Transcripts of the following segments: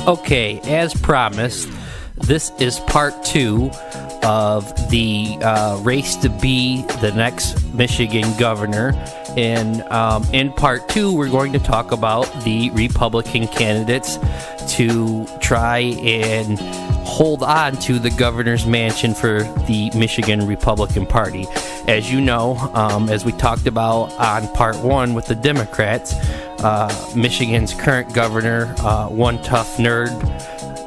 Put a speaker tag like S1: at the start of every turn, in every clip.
S1: Okay, as promised, this is part 2 of the race to be the next Michigan governor. And in part 2, we're going to talk about the Republican candidates to try and hold on to the governor's mansion for the Michigan Republican Party. As you know, as we talked about on part 1 with the Democrats, Michigan's current governor, one tough nerd,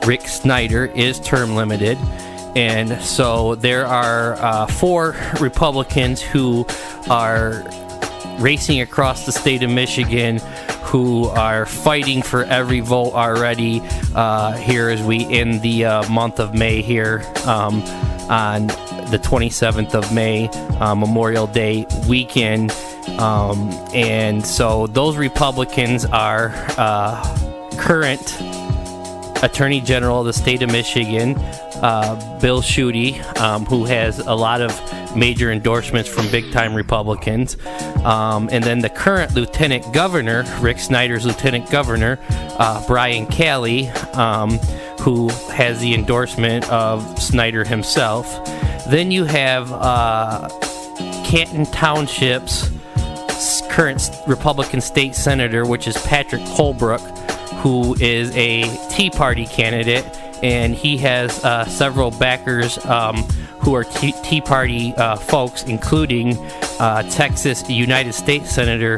S1: Rick Snyder, is term limited. And so there are 4 Republicans who are racing across the state of Michigan who are fighting for every vote already here as we end the month of May here on the 27th of May, Memorial Day weekend. And so those Republicans are current Attorney General of the state of Michigan, Bill Schuette, who has a lot of major endorsements from big-time Republicans, and then the current Lieutenant Governor, Rick Snyder's Lieutenant Governor, Brian Calley, who has the endorsement of Snyder himself. Then you have Canton Township's current Republican state senator, which is Patrick Colbeck, who is a Tea Party candidate, and he has several backers who are Tea Party folks, including Texas United States Senator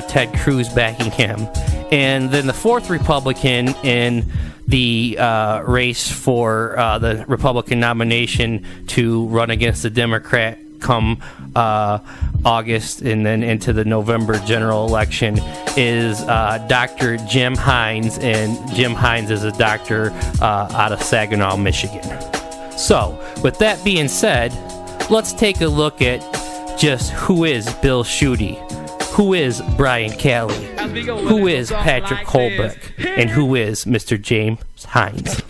S1: Ted Cruz backing him. And then the 4th Republican in the race for the Republican nomination to run against the Democrat come August and then into the November general election is Dr. Jim Hines, and Jim Hines is a doctor out of Saginaw, Michigan. So, with that being said, let's take a look at just who is Bill Schuette, who is Brian Calley, who is Patrick Colbeck, and who is Mr. James Hines.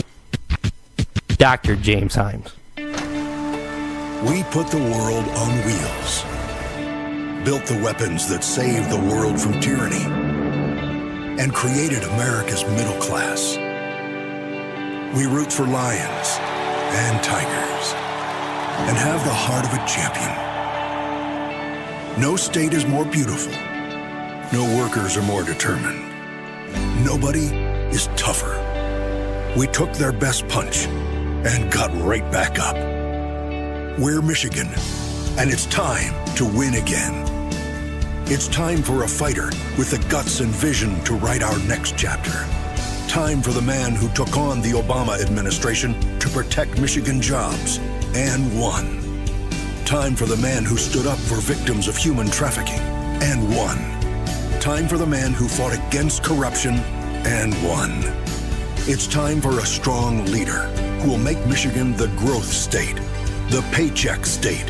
S1: Dr. James Hines.
S2: We put the world on wheels, built the weapons that saved the world from tyranny, and created America's middle class. We root for lions and tigers and have the heart of a champion. No state is more beautiful. No workers are more determined. Nobody is tougher. We took their best punch and got right back up. We're Michigan, and it's time to win again. It's time for a fighter with the guts and vision to write our next chapter. Time for the man who took on the Obama administration to protect Michigan jobs and won. Time for the man who stood up for victims of human trafficking and won. Time for the man who fought against corruption and won. It's time for a strong leader who will make Michigan the growth state, the paycheck state,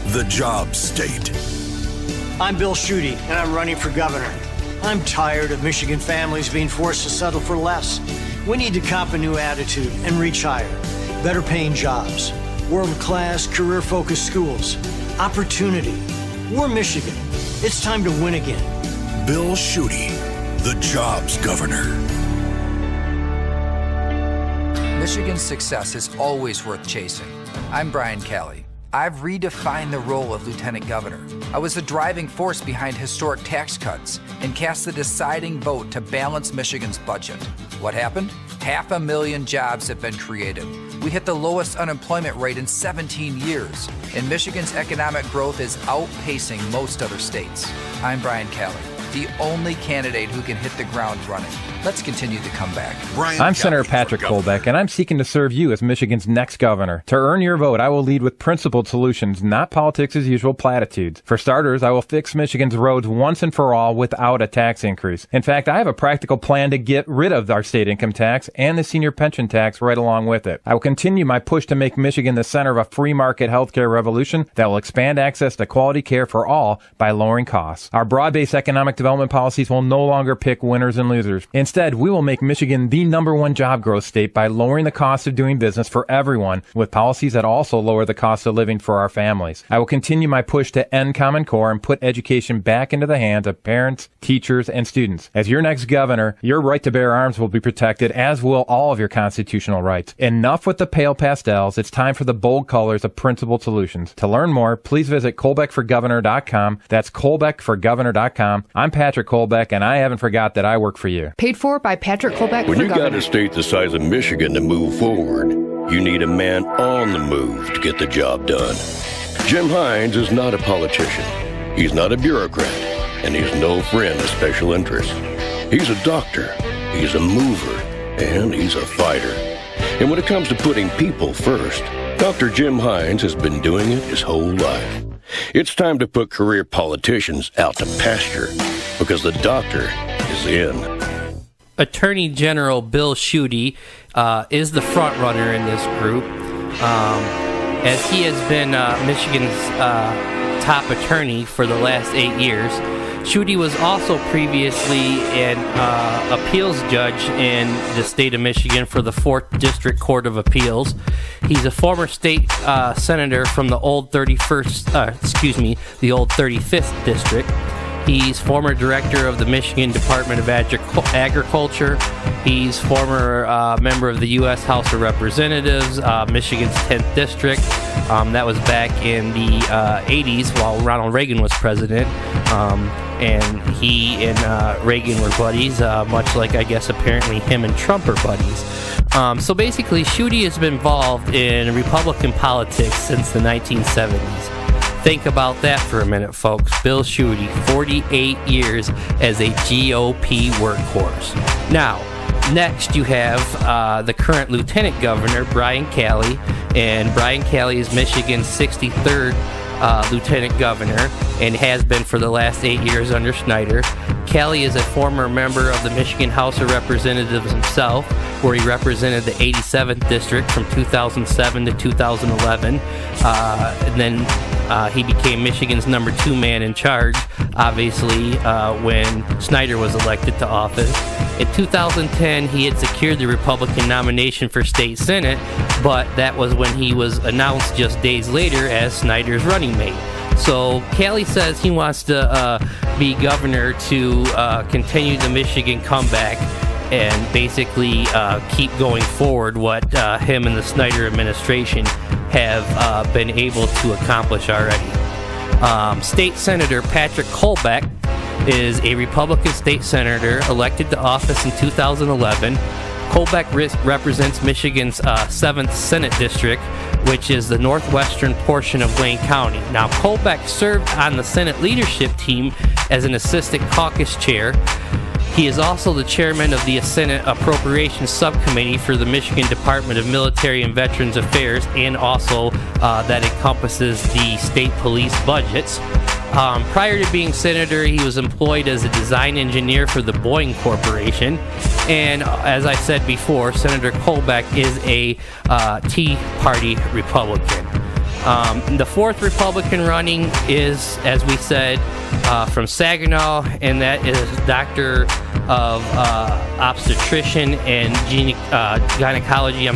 S2: the job state.
S3: I'm Bill Schuette, and I'm running for governor. I'm tired of Michigan families being forced to settle for less. We need to cop a new attitude and reach higher. Better paying jobs, world-class, career-focused schools, opportunity. We're Michigan. It's time to win again.
S2: Bill Schuette, the jobs governor.
S4: Michigan's success is always worth chasing. I'm Brian Calley. I've redefined the role of Lieutenant Governor. I was the driving force behind historic tax cuts and cast the deciding vote to balance Michigan's budget. What happened? 500,000 jobs have been created. We hit the lowest unemployment rate in 17 years, and Michigan's economic growth is outpacing most other states. I'm Brian Calley, the only candidate who can hit the ground running. Let's continue the comeback.
S5: I'm Senator Patrick Colbeck, and I'm seeking to serve you as Michigan's next governor. To earn your vote, I will lead with principled solutions, not politics as usual platitudes. For starters, I will fix Michigan's roads once and for all without a tax increase. In fact, I have a practical plan to get rid of our state income tax and the senior pension tax right along with it. I will continue my push to make Michigan the center of a free market healthcare revolution that will expand access to quality care for all by lowering costs. Our broad-based economic development policies will no longer pick winners and losers. Instead, we will make Michigan the #1 job growth state by lowering the cost of doing business for everyone with policies that also lower the cost of living for our families. I will continue my push to end Common Core and put education back into the hands of parents, teachers, and students. As your next governor, your right to bear arms will be protected, as will all of your constitutional rights. Enough with the pale pastels. It's time for the bold colors of principled solutions. To learn more, please visit colbeckforgovernor.com. That's colbeckforgovernor.com. I'm Patrick Colbeck, and I haven't forgot that I work for you.
S6: Paid for by Patrick Colbeck
S7: When
S6: for
S7: you
S6: Governor.
S7: got a state the size of Michigan to move forward, you need a man on the move to get the job done. Jim Hines is not a politician. He's not a bureaucrat, and he's no friend of special interests. He's a doctor, he's a mover, and he's a fighter. And when it comes to putting people first, Dr. Jim Hines has been doing it his whole life. It's time to put career politicians out to pasture, because the doctor is in.
S1: Attorney General Bill Schuette is the front runner in this group, as he has been Michigan's top attorney for the last 8 years. Schuette was also previously an appeals judge in the state of Michigan for the 4th District Court of Appeals. He's a former state senator from the old 35th District. He's former director of the Michigan Department of Agriculture. He's former member of the U.S. House of Representatives, Michigan's 10th District. That was back in the 80s while Ronald Reagan was president. And he and Reagan were buddies, much like, I guess, apparently him and Trump are buddies. So basically, Schuette has been involved in Republican politics since the 1970s. Think about that for a minute, folks. Bill Schuette, 48 years as a GOP workhorse. Now, next you have the current Lieutenant Governor, Brian Calley, and Brian Calley is Michigan's 63rd Lieutenant Governor and has been for the last 8 years under Snyder. Calley is a former member of the Michigan House of Representatives himself, where he represented the 87th District from 2007 to 2011. And then he became Michigan's #2 man in charge, obviously, when Snyder was elected to office. In 2010, he had secured the Republican nomination for state senate, but that was when he was announced just days later as Snyder's running mate. So Calley says he wants to be governor to continue the Michigan comeback and basically keep going forward what him and the Snyder administration have been able to accomplish already. State Senator Patrick Colbeck is a Republican state senator elected to office in 2011. Colbeck represents Michigan's 7th Senate District, which is the northwestern portion of Wayne County. Now, Colbeck served on the Senate leadership team as an assistant caucus chair. He is also the chairman of the Senate Appropriations Subcommittee for the Michigan Department of Military and Veterans Affairs, and also that encompasses the state police budgets. Prior to being senator, he was employed as a design engineer for the Boeing Corporation. And as I said before, Senator Colbeck is a Tea Party Republican. The 4th Republican running is, as we said, from Saginaw, and that is Doctor of Obstetrician and Gynecology,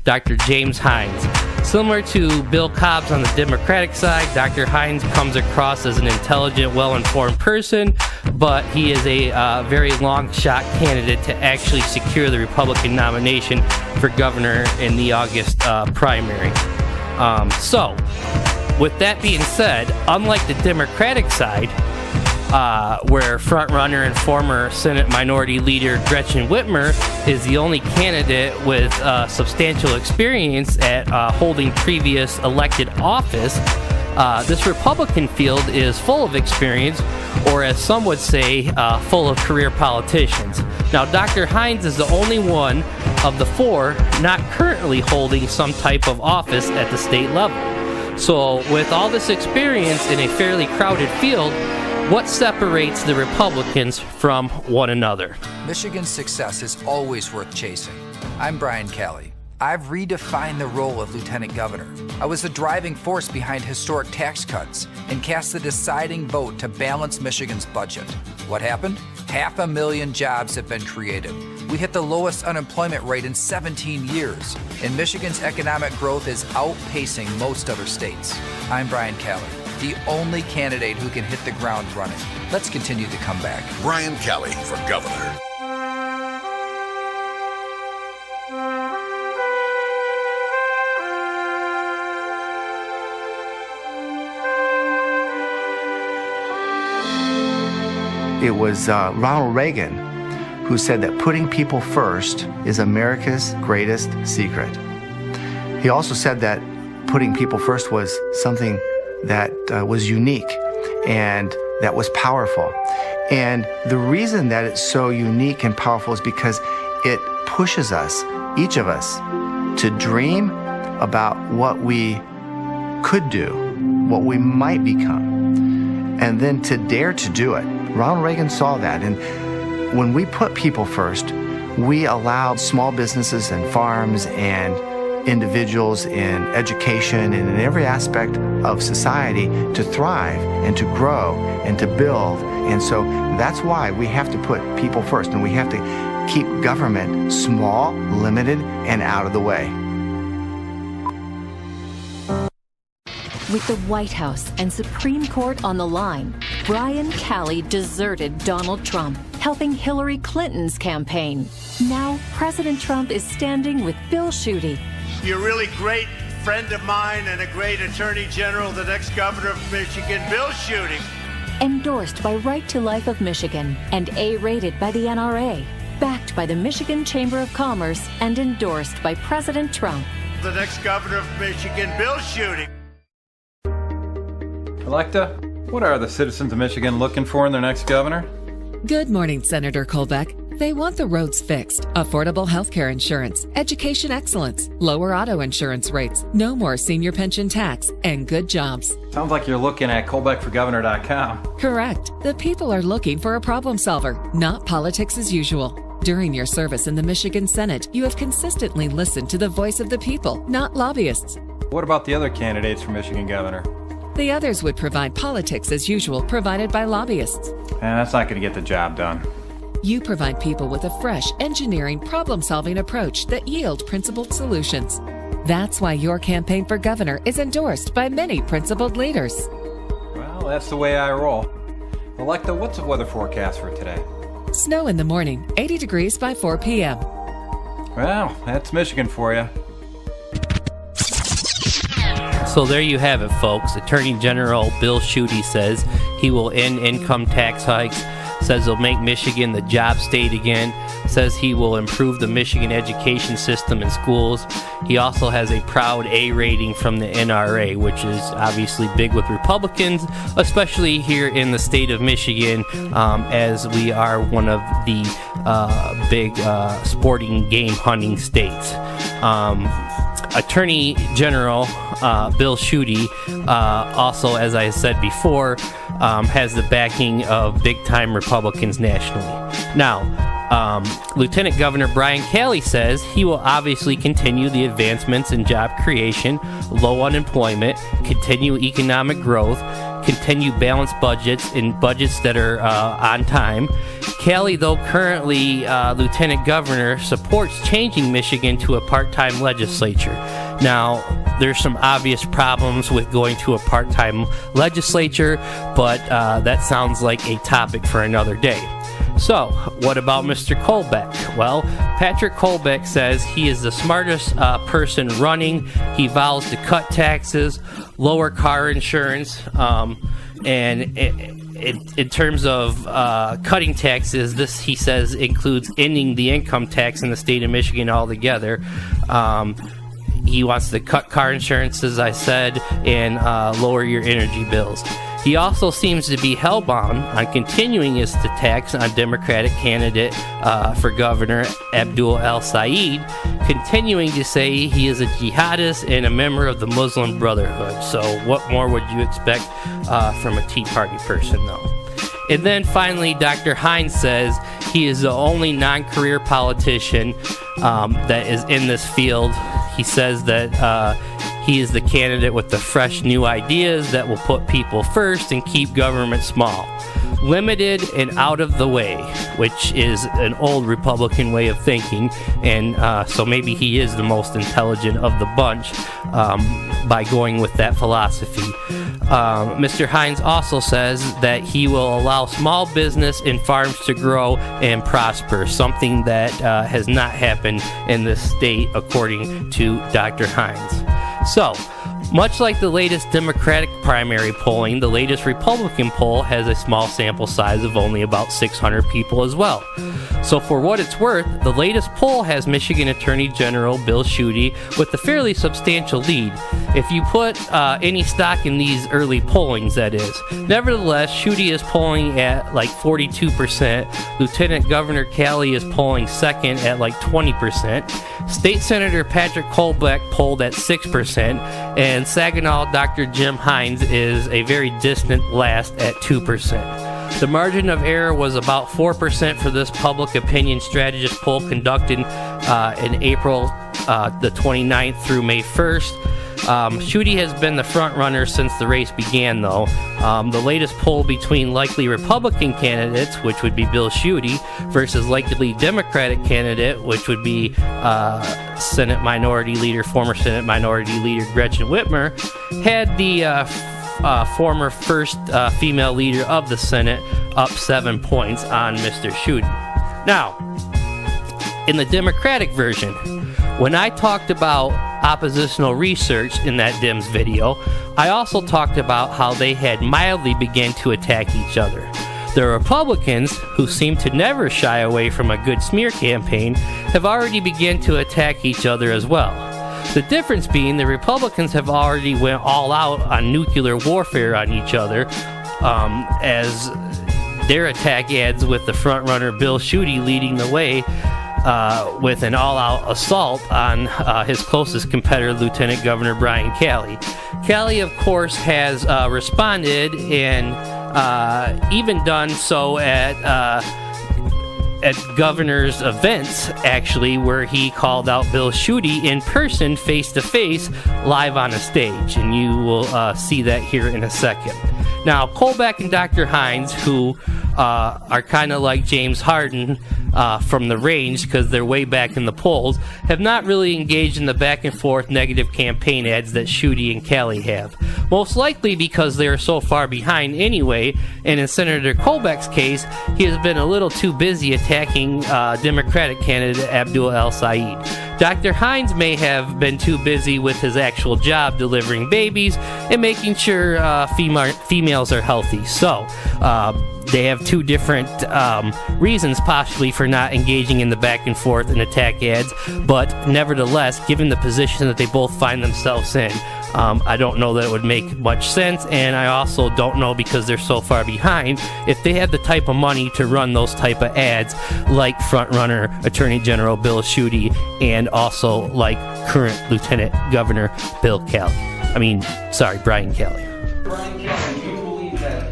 S1: Dr. James Hines. Similar to Bill Cobbs on the Democratic side, Dr. Hines comes across as an intelligent, well-informed person, but he is a very long-shot candidate to actually secure the Republican nomination for governor in the August primary. So, with that being said, unlike the Democratic side, where frontrunner and former Senate Minority Leader Gretchen Whitmer is the only candidate with substantial experience at holding previous elected office, this Republican field is full of experience, or as some would say, full of career politicians. Now, Dr. Hines is the only one of the 4 not currently holding some type of office at the state level. So, with all this experience in a fairly crowded field, what separates the Republicans from one another?
S4: Michigan's success is always worth chasing. I'm Brian Calley. I've redefined the role of lieutenant governor. I was the driving force behind historic tax cuts and cast the deciding vote to balance Michigan's budget. What happened? 500,000 jobs have been created. We hit the lowest unemployment rate in 17 years, and Michigan's economic growth is outpacing most other states. I'm Brian Calley, the only candidate who can hit the ground running. Let's continue the comeback.
S2: Brian Calley for governor.
S6: It was Ronald Reagan who said that putting people first is America's greatest secret. He also said that putting people first was something that was unique and that was powerful. And the reason that it's so unique and powerful is because it pushes us, each of us, to dream about what we could do, what we might become, and then to dare to do it. Ronald Reagan saw that, and when we put people first, we allow small businesses and farms and individuals in education and in every aspect of society to thrive and to grow and to build. And so that's why we have to put people first, and we have to keep government small, limited, and out of the way.
S8: With the White House and Supreme Court on the line, Brian Calley deserted Donald Trump, helping Hillary Clinton's campaign. Now, President Trump is standing with Bill Schuette.
S9: You're a really great friend of mine and a great attorney general, the next governor of Michigan, Bill Schuette.
S8: Endorsed by Right to Life of Michigan and A-rated by the NRA. Backed by the Michigan Chamber of Commerce and endorsed by President Trump.
S9: The next governor of Michigan, Bill Schuette.
S5: Electa, what are the citizens of Michigan looking for in their next governor?
S10: Good morning, Senator Colbeck. They want the roads fixed, affordable health care insurance, education excellence, lower auto insurance rates, no more senior pension tax, and good jobs.
S5: Sounds like you're looking at ColbeckForGovernor.com.
S10: Correct. The people are looking for a problem solver, not politics as usual. During your service in the Michigan Senate, you have consistently listened to the voice of the people, not lobbyists.
S5: What about the other candidates for Michigan governor?
S10: The others would provide politics as usual provided by lobbyists.
S5: That's not going to get the job done.
S10: You provide people with a fresh, engineering, problem-solving approach that yield principled solutions. That's why your campaign for governor is endorsed by many principled leaders.
S5: Well, that's the way I roll. Electa, what's the weather forecast for today?
S10: Snow in the morning, 80 degrees by 4 p.m.
S5: Well, that's Michigan for you.
S1: So there you have it, folks. Attorney General Bill Schuette says he will end income tax hikes, says he'll make Michigan the job state again, says he will improve the Michigan education system and schools. He also has a proud A rating from the NRA, which is obviously big with Republicans, especially here in the state of Michigan, as we are one of the big sporting game hunting states. Attorney General Bill Schuette, also, as I said before, has the backing of big-time Republicans nationally. Now, Lieutenant Governor Brian Calley says he will obviously continue the advancements in job creation, low unemployment, continue economic growth, continue balanced budgets in budgets that are on time. Calley, though currently Lieutenant Governor, supports changing Michigan to a part-time legislature. Now, there's some obvious problems with going to a part-time legislature, but that sounds like a topic for another day. So, what about Mr. Colbeck? Well, Patrick Colbeck says he is the smartest person running. He vows to cut taxes, lower car insurance, and in terms of cutting taxes, this, he says, includes ending the income tax in the state of Michigan altogether. He wants to cut car insurance, as I said, and lower your energy bills. He also seems to be hellbound on continuing his attacks on Democratic candidate for governor Abdul El-Sayed, continuing to say he is a jihadist and a member of the Muslim Brotherhood. So what more would you expect from a Tea Party person, though? And then finally, Dr. Hines says he is the only non-career politician that is in this field He says that he is the candidate with the fresh new ideas that will put people first and keep government small, limited and out of the way, which is an old Republican way of thinking, and so maybe he is the most intelligent of the bunch by going with that philosophy. Mr. Hines also says that he will allow small business and farms to grow and prosper, something that has not happened in this state, according to Dr. Hines. So, much like the latest Democratic primary polling, the latest Republican poll has a small sample size of only about 600 people as well. So for what it's worth, the latest poll has Michigan Attorney General Bill Schuette with a fairly substantial lead, if you put any stock in these early pollings, that is. Nevertheless, Schuette is polling at like 42%, Lieutenant Governor Calley is polling second at like 20%, State Senator Patrick Colbeck polled at 6%, and Saginaw Dr. Jim Hines is a very distant last at 2%. The margin of error was about 4% for this public opinion strategist poll conducted in April the 29th through May 1st. Schuette has been the front runner since the race began, though. The latest poll between likely Republican candidates, which would be Bill Schuette, versus likely Democratic candidate, which would be Senate Minority Leader, former Senate Minority Leader Gretchen Whitmer, had the former first female leader of the Senate up 7 points on Mr. Schuette. Now, in the Democratic version, when I talked about oppositional research in that Dems video, I also talked about how they had mildly begun to attack each other. The Republicans, who seem to never shy away from a good smear campaign, have already begun to attack each other as well. The difference being the Republicans have already went all out on nuclear warfare on each other, as their attack ads with the frontrunner Bill Schuette leading the way with an all-out assault on his closest competitor, Lieutenant Governor Brian Calley. Calley, of course, has responded and even done so at governor's events, actually, where he called out Bill Schuette in person, face-to-face, live on a stage. And you will see that here in a second. Now, Colbeck and Dr. Hines, who are kind of like James Harden from the range because they're way back in the polls, have not really engaged in the back-and-forth negative campaign ads that Schuette and Calley have. Most likely because they are so far behind anyway, and in Senator Colbeck's case, he has been a little too busy attacking Democratic candidate Abdul El-Sayed. Dr. Hines may have been too busy with his actual job delivering babies and making sure females are healthy. So, they have two different reasons possibly for not engaging in the back and forth and attack ads, but nevertheless, given the position that they both find themselves in, I don't know that it would make much sense, and I also don't know, because they're so far behind, if they had the type of money to run those type of ads like frontrunner Attorney General Bill Schuette and also like current Lieutenant Governor Brian Calley.
S11: Brian Calley, do you believe that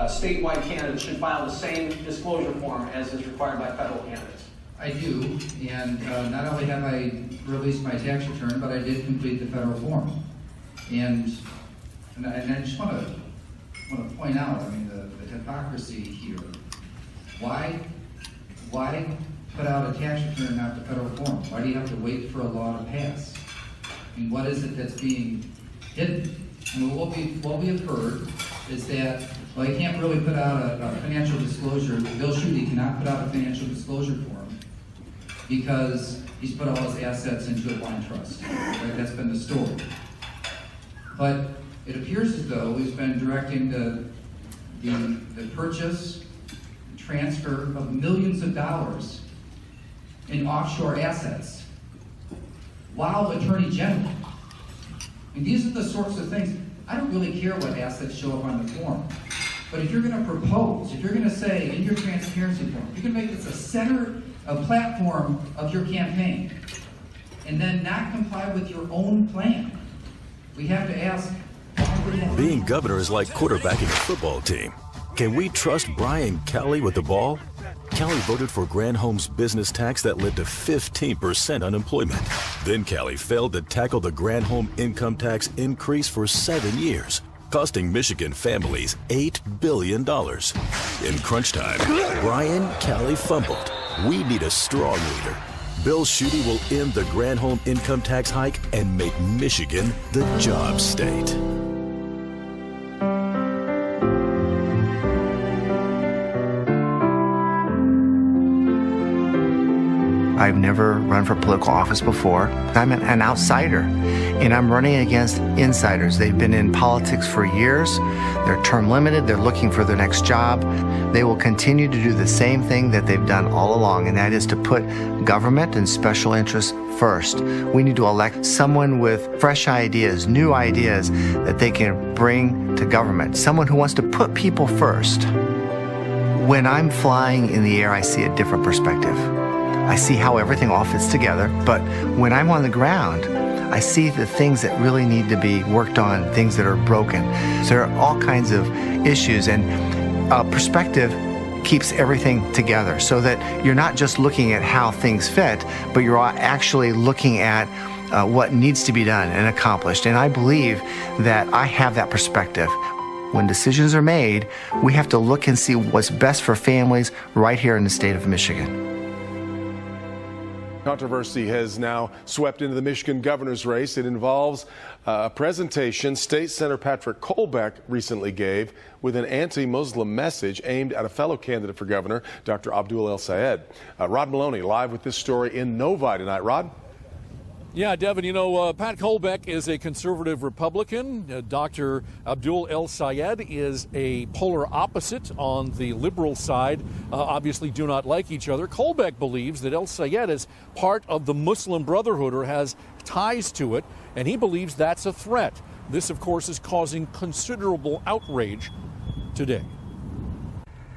S11: statewide candidates should file the same disclosure form as is required by federal candidates?
S12: I do, and not only have I released my tax return, but I did complete the federal form. And I just want to point out, the hypocrisy here. Why put out a tax return and not the federal form? Why do you have to wait for a law to pass? What is it that's being hidden? What we have heard is that, well, you can't really put out a financial disclosure. Bill Schuette cannot put out a financial disclosure form because he's put all his assets into a wine trust. Right? That's been the story. But it appears as though he's been directing the purchase, transfer of millions of dollars in offshore assets while Attorney General. These are the sorts of things. I don't really care what assets show up on the form. But if you're going to propose, if you're going to say in your transparency form, you're going to make this a platform of your campaign, and then not comply with your own plan, we have to ask.
S13: Being governor is like quarterbacking a football team. Can we trust Brian Calley with the ball? Calley voted for Granholm's business tax that led to 15% unemployment. Then Calley failed to tackle the Granholm income tax increase for 7 years, costing Michigan families $8 billion. In crunch time, Brian Calley fumbled. We need a strong leader. Bill Schuette will end the Granholm income tax hike and make Michigan the job state.
S6: I've never run for political office before. I'm an outsider, and I'm running against insiders. They've been in politics for years. They're term limited. They're looking for their next job. They will continue to do the same thing that they've done all along, and that is to put government and special interests first. We need to elect someone with fresh ideas, new ideas that they can bring to government, someone who wants to put people first. When I'm flying in the air, I see a different perspective. I see how everything all fits together, but when I'm on the ground, I see the things that really need to be worked on, things that are broken. So there are all kinds of issues, and perspective keeps everything together so that you're not just looking at how things fit, but you're actually looking at what needs to be done and accomplished. And I believe that I have that perspective. When decisions are made, we have to look and see what's best for families right here in the state of Michigan.
S14: Controversy has now swept into the Michigan governor's race. It involves a presentation State Senator Patrick Colbeck recently gave with an anti-Muslim message aimed at a fellow candidate for governor, Dr. Abdul El-Sayed. Rod Maloney live with this story in Novi tonight. Rod?
S15: Yeah, Devin, Pat Colbeck is a conservative Republican. Dr. Abdul El-Sayed is a polar opposite on the liberal side, obviously do not like each other. Colbeck believes that El-Sayed is part of the Muslim Brotherhood or has ties to it, and he believes that's a threat. This, of course, is causing considerable outrage today.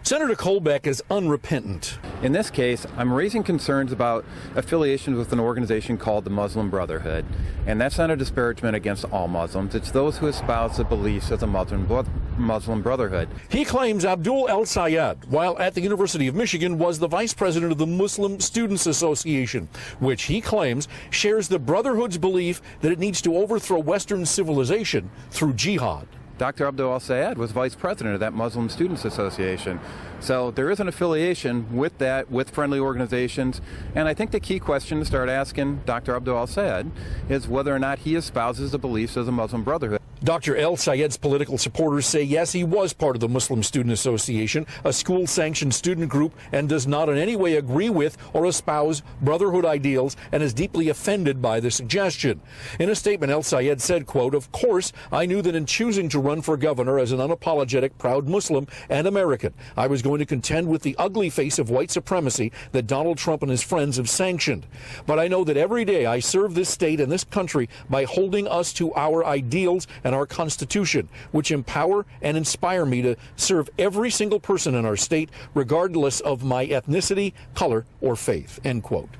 S15: Senator Colbeck is unrepentant.
S5: In this case, I'm raising concerns about affiliations with an organization called the Muslim Brotherhood, and that's not a disparagement against all Muslims. It's those who espouse the beliefs of the Muslim Brotherhood.
S15: He claims Abdul El-Sayed, while at the University of Michigan, was the vice president of the Muslim Students Association, which he claims shares the Brotherhood's belief that it needs to overthrow Western civilization through jihad.
S5: Dr. Abdul El-Sayed was vice president of that Muslim Students Association. So there is an affiliation with that, with friendly organizations. And I think the key question to start asking Dr. Abdul El-Sayed is whether or not he espouses the beliefs of the Muslim Brotherhood.
S15: Dr. El-Sayed's political supporters say yes, he was part of the Muslim Student Association, a school-sanctioned student group, and does not in any way agree with or espouse Brotherhood ideals and is deeply offended by the suggestion. In a statement, El-Sayed said, quote, "Of course, I knew that in choosing to run for governor as an unapologetic, proud Muslim and American, I was going to contend with the ugly face of white supremacy that Donald Trump and his friends have sanctioned. But I know that every day I serve this state and this country by holding us to our ideals and our Constitution, which empower and inspire me to serve every single person in our state, regardless of my ethnicity, color, or faith," end quote.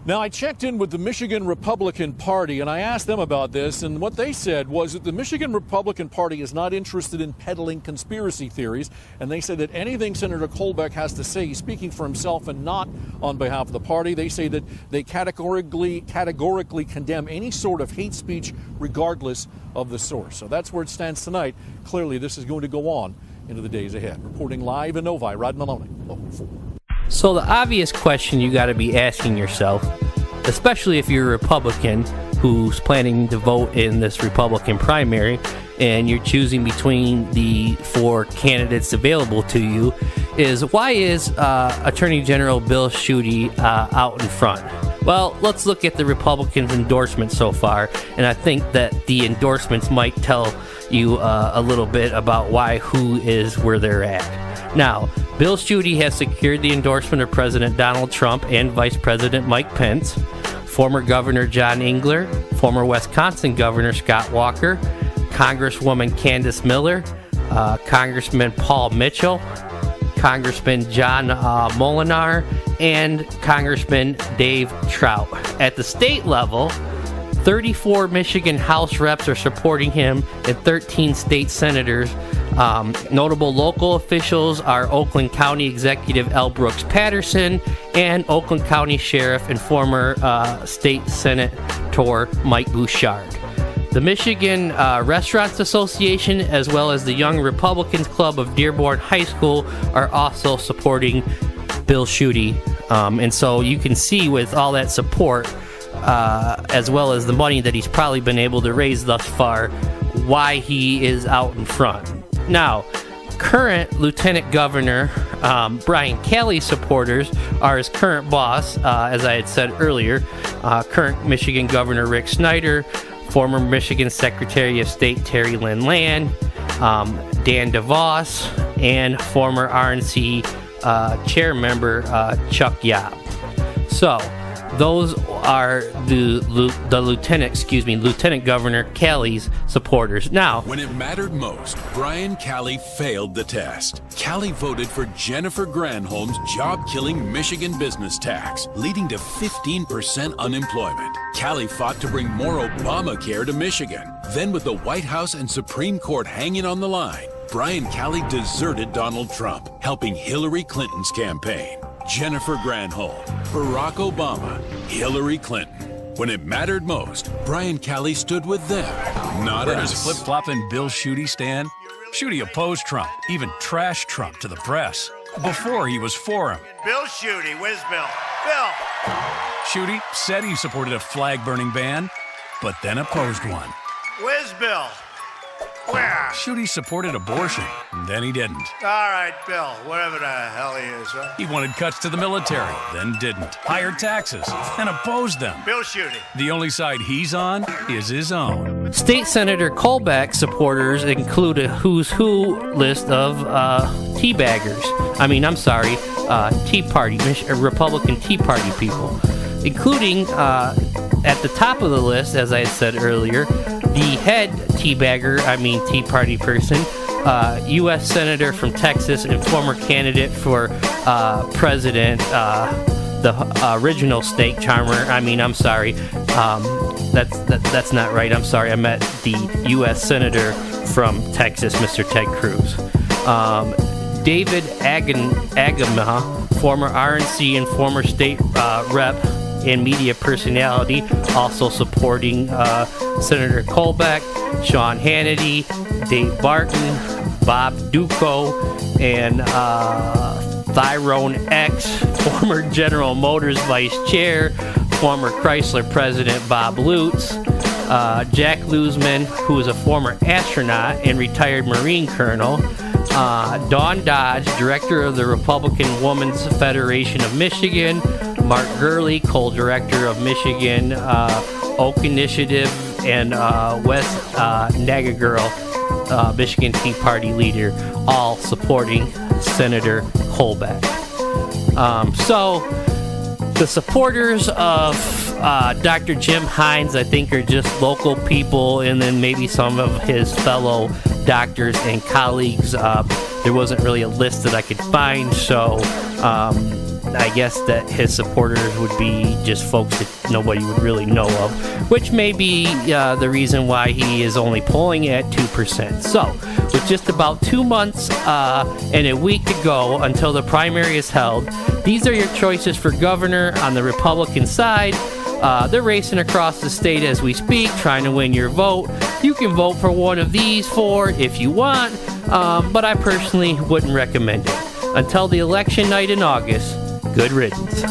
S15: Now, I checked in with the Michigan Republican Party, and I asked them about this, and what they said was that the Michigan Republican Party is not interested in peddling conspiracy theories, and they said that anything Senator Colbeck has to say, he's speaking for himself and not on behalf of the party. They say that they categorically condemn any sort of hate speech regardless of the source. So that's where it stands tonight. Clearly, this is going to go on into the days ahead. Reporting live in Novi, Rod Maloney, Local 4.
S1: So the obvious question you got to be asking yourself, especially if you're a Republican who's planning to vote in this Republican primary and you're choosing between the four candidates available to you, is why is Attorney General Bill Schuette out in front? Well, let's look at the Republicans' endorsements so far, and I think that the endorsements might tell you a little bit about why who is where they're at. Now, Bill Schuette has secured the endorsement of President Donald Trump and Vice President Mike Pence, former Governor John Engler, former Wisconsin Governor Scott Walker, Congresswoman Candace Miller, Congressman Paul Mitchell, Congressman John Molinar, and Congressman Dave Trout. At the state level, 34 Michigan House reps are supporting him, and 13 state senators Notable local officials are Oakland County Executive L. Brooks Patterson and Oakland County Sheriff and former State Senator Mike Bouchard. The Michigan Restaurants Association, as well as the Young Republicans Club of Dearborn High School, are also supporting Bill Schuette. And so you can see with all that support, as well as the money that he's probably been able to raise thus far, why he is out in front. Now, current Lieutenant Governor Brian Calley supporters are his current boss, as I had said earlier, current Michigan Governor Rick Snyder, former Michigan Secretary of State Terry Lynn Land, Dan DeVos, and former RNC chair member Chuck Yob. So those are the Lieutenant Governor Calley's supporters. Now,
S16: when it mattered most, Brian Calley failed the test. Calley voted for Jennifer Granholm's job-killing Michigan business tax, leading to 15% unemployment. Calley fought to bring more Obamacare to Michigan. Then, with the White House and Supreme Court hanging on the line, Brian Calley deserted Donald Trump, helping Hillary Clinton's campaign. Jennifer Granholm, Barack Obama, Hillary Clinton. When it mattered most, Brian Calley stood with them, not
S17: Where
S16: us.
S17: does flip-flopping Bill Schuette stand? Schuette opposed Trump, even trashed Trump to the press, before he was for him.
S9: Bill Schuette, where's Bill? Bill!
S17: Schuette said he supported a flag-burning ban, but then opposed one.
S9: Where's Bill? Where?
S17: Schuette supported abortion, and then he didn't.
S9: All right, Bill, wherever the hell he is, huh?
S17: He wanted cuts to the military, then didn't. Higher taxes, then opposed them.
S9: Bill Schuette.
S17: The only side he's on is his own.
S1: State Senator Colbeck supporters include a who's who list of teabaggers. Tea Party, Republican Tea Party people, including at the top of the list, as I had said earlier, the head Tea Party person, U.S. Senator from Texas and former candidate for president, the original snake charmer. That's not right. I'm sorry. I meant the U.S. Senator from Texas, Mr. Ted Cruz. David Agama, former RNC and former state rep and media personality, also supporting Senator Colbeck, Sean Hannity, Dave Barton, Bob Duco, and Tyrone X, former General Motors vice chair, former Chrysler president Bob Lutz, Jack Luzman, who is a former astronaut and retired Marine colonel, Dawn Dodge, director of the Republican Women's Federation of Michigan, Mark Gurley, co-director of Michigan Oak Initiative, and Wes Nagagirl, Michigan Tea Party leader, all supporting Senator Colbeck. So the supporters of Dr. Jim Hines, I think, are just local people, and then maybe some of his fellow doctors and colleagues. There wasn't really a list that I could find, so I guess that his supporters would be just folks that nobody would really know of, which may be the reason why he is only polling at 2%. So, with just about 2 months and a week to go until the primary is held, these are your choices for governor on the Republican side. They're racing across the state as we speak, trying to win your vote. You can vote for one of these four if you want, but I personally wouldn't recommend it. Until the election night in August, good riddance.